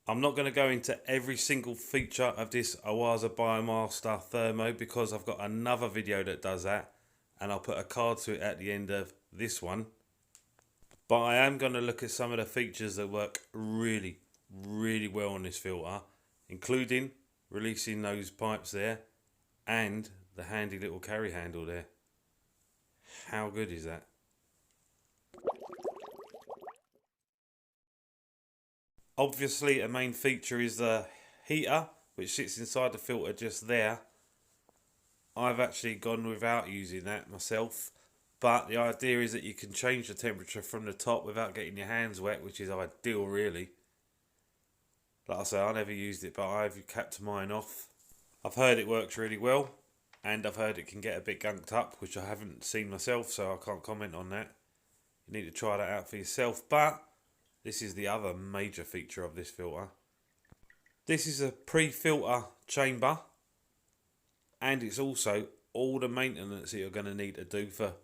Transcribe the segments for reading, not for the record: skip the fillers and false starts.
I'm not going to go into every single feature of this Oase Biomaster Thermo because I've got another video that does that, and I'll put a card to it at the end of this one. But I am going to look at some of the features that work really well on this filter, including releasing those pipes there and the handy little carry handle there. How good is that? Obviously, a main feature is the heater, which sits inside the filter just there. I've actually gone without using that myself, but the idea is that you can change the temperature from the top without getting your hands wet, which is ideal really. Like I say, I never used it, but I've capped mine off. I've heard it works really well, and I've heard it can get a bit gunked up, which I haven't seen myself, so I can't comment on that. You need to try that out for yourself, but this is the other major feature of this filter. This is a pre-filter chamber, and it's also all the maintenance that you're going to need to do for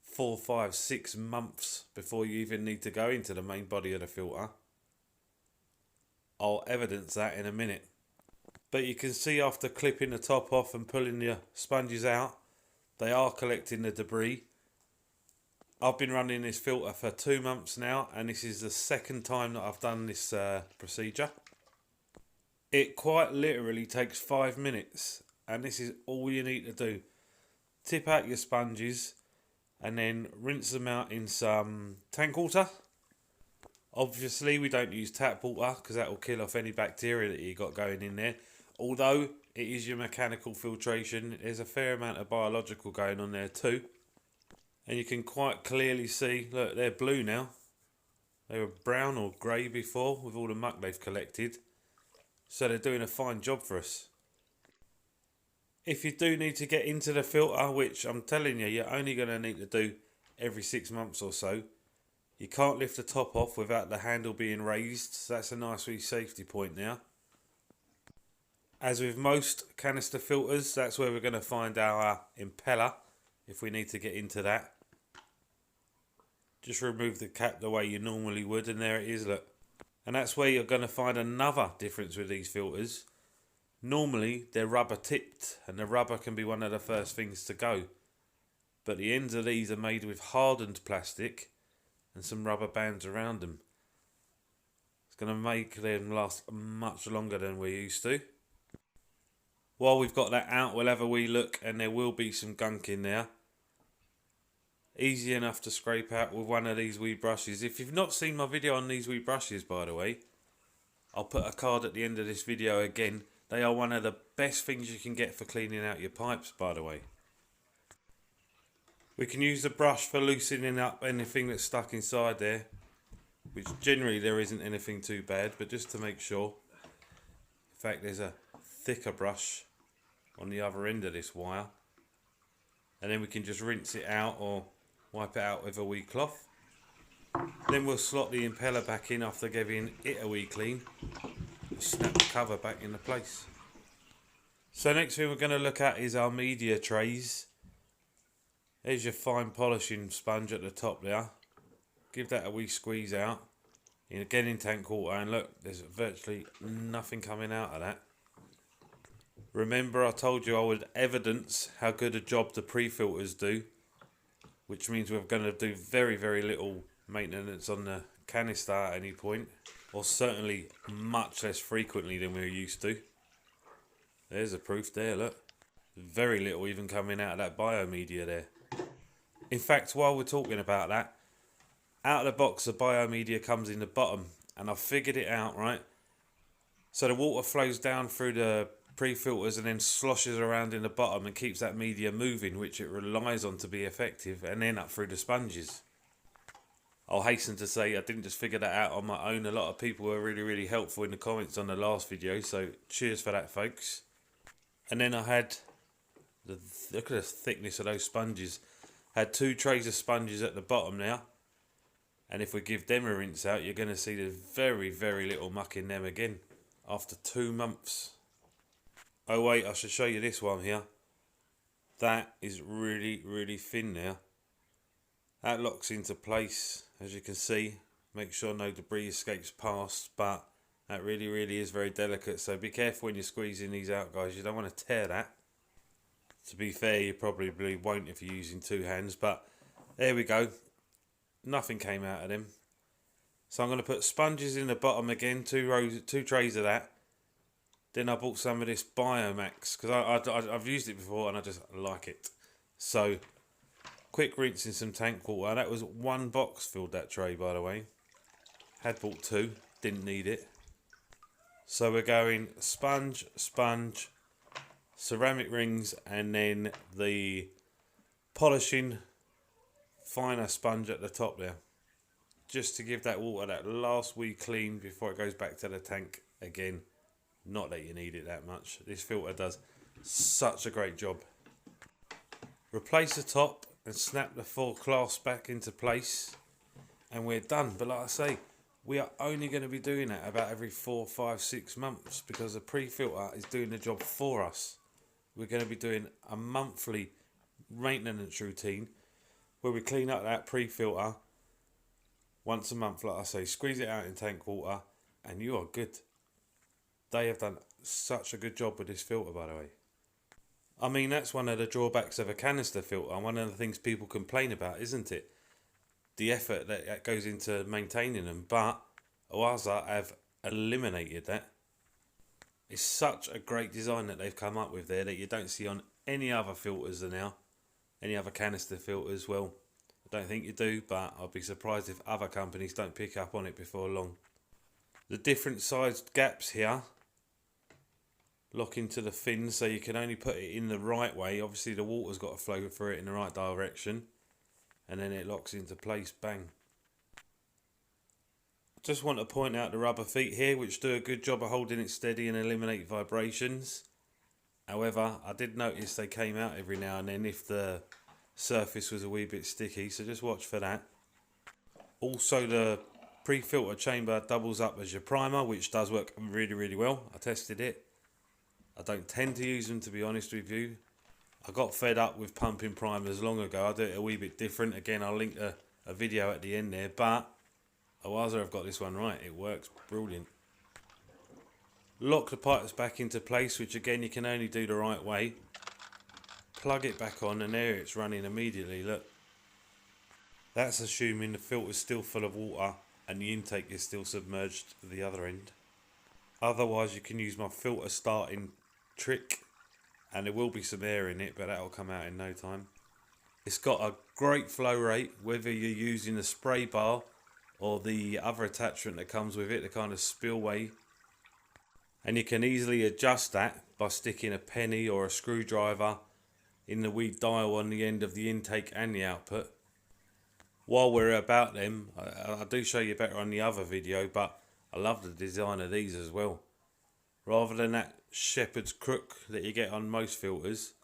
4, 5, 6 months before you even need to go into the main body of the filter. I'll evidence that in a minute. But you can see after clipping the top off and pulling the sponges out, they are collecting the debris. I've been running this filter for 2 months now, and this is the second time that I've done this procedure. It quite literally takes 5 minutes, and this is all you need to do. Tip out your sponges and then rinse them out in some tank water. Obviously we don't use tap water because that will kill off any bacteria that you got going in there. Although it is your mechanical filtration, there's a fair amount of biological going on there too. And you can quite clearly see, look, they're blue now. They were brown or grey before with all the muck they've collected. So they're doing a fine job for us. If you do need to get into the filter, which I'm telling you, you're only going to need to do every 6 months or so, you can't lift the top off without the handle being raised. So that's a nice wee safety point now. As with most canister filters, that's where we're going to find our impeller if we need to get into that. Just remove the cap the way you normally would, and there it is, look. And that's where you're going to find another difference with these filters. Normally they're rubber tipped, and the rubber can be one of the first things to go. But the ends of these are made with hardened plastic and some rubber bands around them. It's going to make them last much longer than we're used to. While we've got that out, we'll have a wee look, and there will be some gunk in there. Easy enough to scrape out with one of these wee brushes. If you've not seen my video on these wee brushes, by the way, I'll put a card at the end of this video again. They are one of the best things you can get for cleaning out your pipes, by the way. We can use the brush for loosening up anything that's stuck inside there, which generally there isn't anything too bad, but just to make sure. In fact, there's a thicker brush on the other end of this wire, and then we can just rinse it out or wipe it out with a wee cloth. Then we'll slot the impeller back in after giving it a wee clean. Snap the cover back into place. So next thing we're going to look at is our media trays. There's your fine polishing sponge at the top there. Give that a wee squeeze out. And again in tank water, and look, there's virtually nothing coming out of that. Remember I told you I would evidence how good a job the pre-filters do, which means we're going to do very little maintenance on the canister at any point, or certainly much less frequently than we're used to. There's the proof there, look. Very little even coming out of that biomedia there. In fact, while we're talking about that, out of the box the biomedia comes in the bottom, and I've figured it out, right? So the water flows down through the pre-filters and then sloshes around in the bottom and keeps that media moving, which it relies on to be effective, and then up through the sponges. I'll hasten to say I didn't just figure that out on my own. A lot of people were really helpful in the comments on the last video, so cheers for that, folks. And then I had, look at the thickness of those sponges. Had 2 trays of sponges at the bottom now, and if we give them a rinse out, you're going to see there's very little muck in them again after 2 months. Oh wait, I should show you this one here. That is really thin now. That locks into place, as you can see. Make sure no debris escapes past, but That really is very delicate, so be careful when you're squeezing these out, guys. You don't want to tear that. To be fair, you probably won't if you're using two hands, but there we go. Nothing came out of them. So I'm going to put sponges in the bottom again, two trays of that. Then I bought some of this Biomax, because I've used it before and I just like it. So, quick rinse in some tank water. That was one box filled, that tray, by the way. Had bought two, didn't need it. So we're going sponge, ceramic rings, and then the polishing finer sponge at the top there. Just to give that water that last wee clean before it goes back to the tank again. Not that you need it that much. This filter does such a great job. Replace the top and snap the four clasps back into place and we're done. But like I say, we are only going to be doing that about every 4, 5, 6 months because the pre-filter is doing the job for us. We're going to be doing a monthly maintenance routine where we clean up that pre-filter once a month, like I say, squeeze it out in tank water and you are good. They have done such a good job with this filter, by the way. I mean, that's one of the drawbacks of a canister filter, and one of the things people complain about, isn't it? The effort that goes into maintaining them, but Oase have eliminated that. It's such a great design that they've come up with there that you don't see on any other filters now, any other canister filters. Well, I don't think you do, but I'll be surprised if other companies don't pick up on it before long. The different sized gaps here lock into the fins, so you can only put it in the right way. Obviously the water's got to flow through it in the right direction, and then it locks into place. Bang. Just want to point out the rubber feet here, which do a good job of holding it steady and eliminate vibrations. However, I did notice they came out every now and then if the surface was a wee bit sticky, so just watch for that. Also, the pre-filter chamber doubles up as your primer, which does work really well. I tested it. I don't tend to use them, to be honest with you. I got fed up with pumping primers long ago. I do it a wee bit different. Again, I'll link a video at the end there, but Oase have got this one right. It works brilliant. Lock the pipes back into place, which again you can only do the right way. Plug it back on and there it's running immediately. Look, that's assuming the filter's still full of water and the intake is still submerged to the other end. Otherwise you can use my filter starting trick, and there will be some air in it, but that'll come out in no time. It's got a great flow rate, whether you're using the spray bar or the other attachment that comes with it, the kind of spillway. And you can easily adjust that by sticking a penny or a screwdriver in the wee dial on the end of the intake and the output. While we're about them, I do show you better on the other video, but I love the design of these as well. Rather than that shepherd's crook that you get on most filters,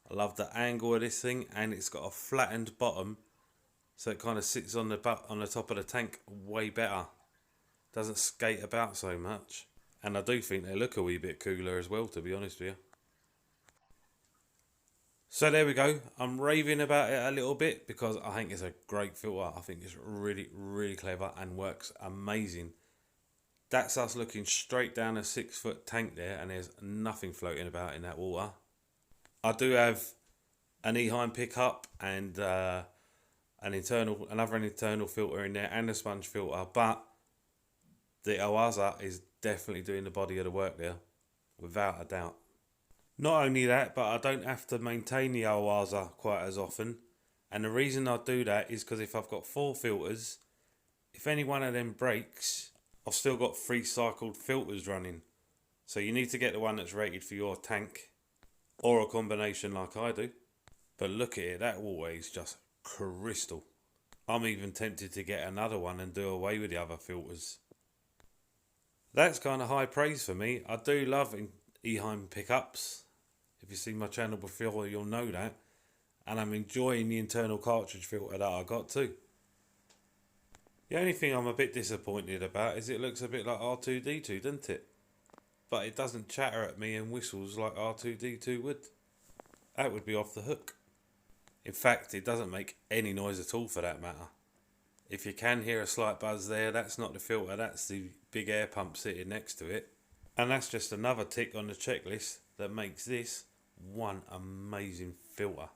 I love the angle of this thing, and it's got a flattened bottom, so it kind of sits on the top of the tank way better. Doesn't skate about so much, and I do think they look a wee bit cooler as well, to be honest with you. So there we go. I'm raving about it a little bit because I think it's a great filter. I think it's really clever and works amazing. That's us looking straight down a 6-foot tank there, and there's nothing floating about in that water. I do have an Eheim pickup and another internal filter in there and a sponge filter, but the Oase is definitely doing the body of the work there, without a doubt. Not only that, but I don't have to maintain the Oase quite as often, and the reason I do that is because if I've got 4 filters, if any one of them breaks, I've still got 3 cycled filters running. So you need to get the one that's rated for your tank, or a combination like I do. But look at it, that water is just crystal. I'm even tempted to get another one and do away with the other filters. That's kind of high praise for me. I do love Eheim pickups. If you've seen my channel before, you'll know that. And I'm enjoying the internal cartridge filter that I got too. The only thing I'm a bit disappointed about is it looks a bit like R2-D2, doesn't it? But it doesn't chatter at me and whistles like R2-D2 would. That would be off the hook. In fact, it doesn't make any noise at all for that matter. If you can hear a slight buzz there, that's not the filter, that's the big air pump sitting next to it. And that's just another tick on the checklist that makes this one amazing filter.